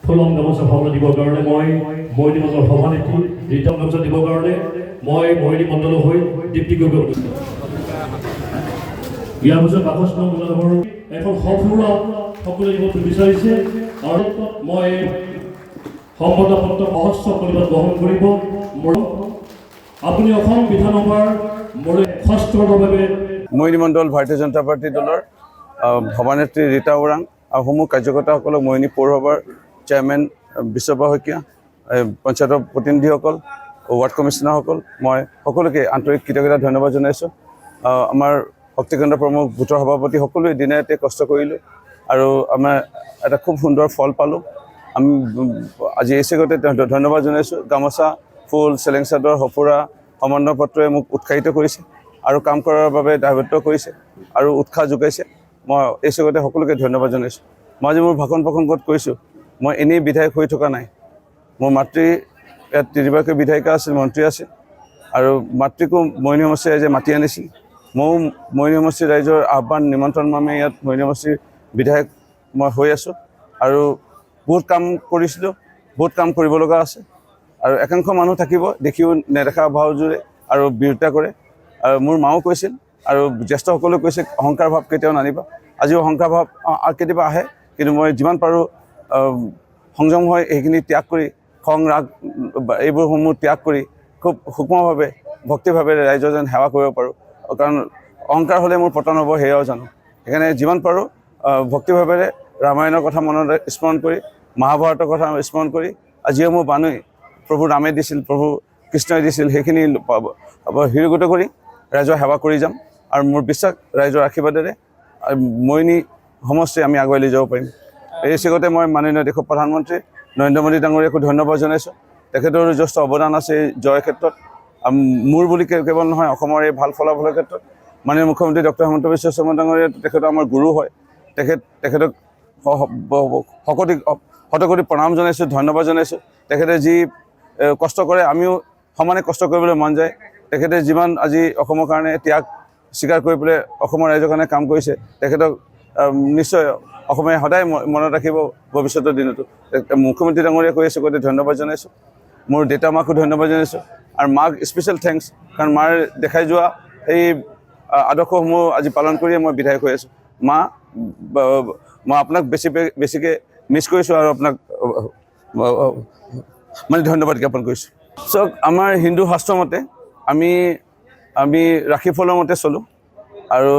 ফুলম গামোচা ভাওনা দিবৰ কাৰণে মই মৰিনী মণ্ডলৰ সভানেত্ৰী ৰীতম গামোচা দিবৰ কাৰণে মই মৰিনী মণ্ডলৰ হৈ দীপ্তি গগৈ ইয়াৰ পিছত বাকৃষ্ণ গোলাঘৰ এখন সফুৰা সকলোৱে দিব বিচাৰিছে আৰু মই সম্পদপত্ৰ সহস্ৰ পৰিমাণ গ্ৰহণ কৰিব আপুনি অসম বিধানসভাৰ ষষ্ঠৰ বাবে মৰিনী মণ্ডল ভাৰতীয় জনতা পাৰ্টি দলৰ সভানেত্ৰী ৰীতা ওৰাং আৰু সমূহ কাৰ্যকৰ্তাসকলক মৰিনী পৌৰসভাৰ চেয়াৰমেন বিশ্বপ্ৰভা শইকীয়া পঞ্চায়তৰ প্ৰতিনিধিসকল ৱাৰ্ড কমিশ্যনাৰসকল মই সকলোকে আন্তৰিক কৃতজ্ঞতা ধন্যবাদ জনাইছোঁ আমাৰ শক্তিকেন্দ্ৰ প্ৰমুখ ভোটৰ সভাপতি সকলোৱে দিনে ৰাতিয়ে কষ্ট কৰিলোঁ আৰু আমাৰ এটা খুব সুন্দৰ ফল পালোঁ আমি আজি এই চেগতে ধন্যবাদ জনাইছোঁ গামোচা ফুল চেলেং চাদৰ সঁফুৰা সমন্বয় পত্ৰই মোক উৎসাহিত কৰিছে আৰু কাম কৰাৰ বাবে দায়বদ্ধ কৰিছে আৰু উৎসাহ যোগাইছে মই এই চেগতে সকলোকে ধন্যবাদ জনাইছোঁ মই আজি মোৰ ভাষণ প্ৰসংগত কৈছোঁ মই এনেই বিধায়ক হৈ থকা নাই মোৰ মাতৃ ইয়াত তিনিগৰাকী বিধায়িকা আছিল মন্ত্ৰী আছিল আৰু মাতৃকো মৰিনী সমষ্টিৰ ৰাইজে মাতি আনিছিল ময়ো মৰিনী সমষ্টিৰ ৰাইজৰ আহ্বান নিমন্ত্ৰণ মৰ্মে ইয়াত মৰিনী সমষ্টিৰ বিধায়ক মই হৈ আছোঁ আৰু বহুত কাম কৰিছিলোঁ বহুত কাম কৰিব লগা আছে আৰু একাংশ মানুহ থাকিব দেখিও নেদেখা ভাওজোৰে আৰু বিৰোধিতা কৰে আৰু মোৰ মাও কৈছিল আৰু জ্যেষ্ঠসকলেও কৈছে অহংকাৰ ভাৱ কেতিয়াও নানিবা আজিও অহংকাৰ ভাৱ কেতিয়াবা আহে কিন্তু মই যিমান পাৰোঁ সংযম হৈ এইখিনি ত্যাগ কৰি খং ৰাগ এইবোৰসমূহ ত্যাগ কৰি খুব সূক্ষ্মভাৱে ভক্তিভাৱেৰে ৰাইজৰ যেন সেৱা কৰিব পাৰোঁ কাৰণ অহংকাৰ হ'লে মোৰ পতন হ'ব সেয়াও জানো সেইকাৰণে যিমান পাৰোঁ ভক্তিভাৱেৰে ৰামায়ণৰ কথা মনত স্মৰণ কৰি মহাভাৰতৰ কথা স্মৰণ কৰি আজিও মোৰ বানুই প্ৰভু ৰামে দিছিল প্ৰভু কৃষ্ণই দিছিল সেইখিনি হৃদয়গত কৰি ৰাইজৰ সেৱা কৰি যাম আৰু মোৰ বিশ্বাস ৰাইজৰ আশীৰ্বাদেৰে মৰিনী সমষ্টি আমি আগুৱাই লৈ যাব পাৰিম এই চেগতে মই মাননীয় দেশৰ প্ৰধানমন্ত্ৰী নৰেন্দ্ৰ মোদী ডাঙৰীয়াকো ধন্যবাদ জনাইছোঁ তেখেতৰ যথেষ্ট অৱদান আছে এই জয়ৰ ক্ষেত্ৰত মোৰ বুলি কেৱল নহয় অসমৰ এই ভাল ফলাফলৰ ক্ষেত্ৰত মাননীয় মুখ্যমন্ত্ৰী ডক্টৰ হিমন্ত বিশ্ব শৰ্মা ডাঙৰীয়া তেখেতৰ আমাৰ গুৰু হয় তেখেতক শতকোটি প্ৰণাম জনাইছোঁ ধন্যবাদ জনাইছোঁ তেখেতে যি কষ্ট কৰে আমিও সমানে কষ্ট কৰিবলৈ মন যায় তেখেতে যিমান আজি অসমৰ কাৰণে ত্যাগ স্বীকাৰ কৰি পেলাই অসমৰ ৰাইজৰ কাৰণে কাম কৰিছে তেখেতক নিশ্চয় অসমে সদায় মনত ৰাখিব ভৱিষ্যতৰ দিনতো মুখ্যমন্ত্ৰী ডাঙৰীয়া কৈ আছোঁ গতিকে ধন্যবাদ জনাইছোঁ মোৰ দেউতা মাকো ধন্যবাদ জনাইছোঁ আৰু মাক স্পেচিয়েল থেংকছ কাৰণ মাৰ দেখাই যোৱা এই আদৰ্শসমূহ আজি পালন কৰিয়ে মই বিধায়ক হৈ আছোঁ মা মই আপোনাক বেছিকৈ মিছ কৰিছোঁ আৰু আপোনাক মানে ধন্যবাদ জ্ঞাপন কৰিছোঁ চাওক আমাৰ হিন্দু শাস্ত্ৰমতে আমি ৰাশি ফলৰ মতে চলোঁ আৰু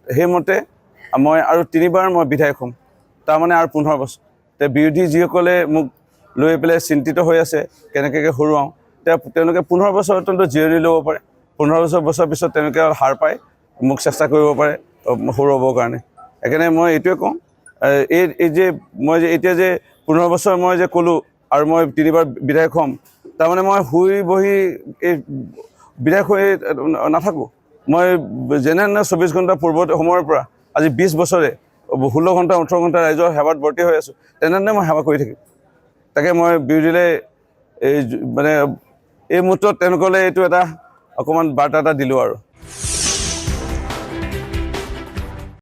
সেইমতে মই আৰু 3বাৰ মই বিধায়ক হ'ম তাৰমানে আৰু 15 বছৰ বিৰোধী যিসকলে মোক লৈ পেলাই চিন্তিত হৈ আছে কেনেকৈ হৰুৱাওঁ তেওঁলোকে 15 বছৰ অত্যন্ত জিৰণি ল'ব পাৰে 15 বছৰ পিছত তেওঁলোকে হাৰ পায় মোক চেষ্টা কৰিব পাৰে হৰুৱাবৰ কাৰণে সেইকাৰণে মই এইটোৱে কওঁ এই যে মই যে এতিয়া যে 15 বছৰ মই যে ক'লোঁ আৰু মই 3বাৰ বিধায়ক হ'ম তাৰমানে মই শুই বহি এই বিধায়ক হৈ নাথাকোঁ মই যেনে 24 ঘণ্টা পূৰ্বত সময়ৰ পৰা আজি 20 বছৰে 16 ঘণ্টা 18 ঘণ্টা ৰাইজৰ সেৱাত ভৰ্তি হৈ আছোঁ তেনেধৰণে মই সেৱা কৰি থাকিম তাকে মই বিৰোধীলৈ এই মানে এই মুহূৰ্তত তেওঁলোকলৈ এইটো এটা অকণমান বাৰ্তা এটা দিলোঁ আৰু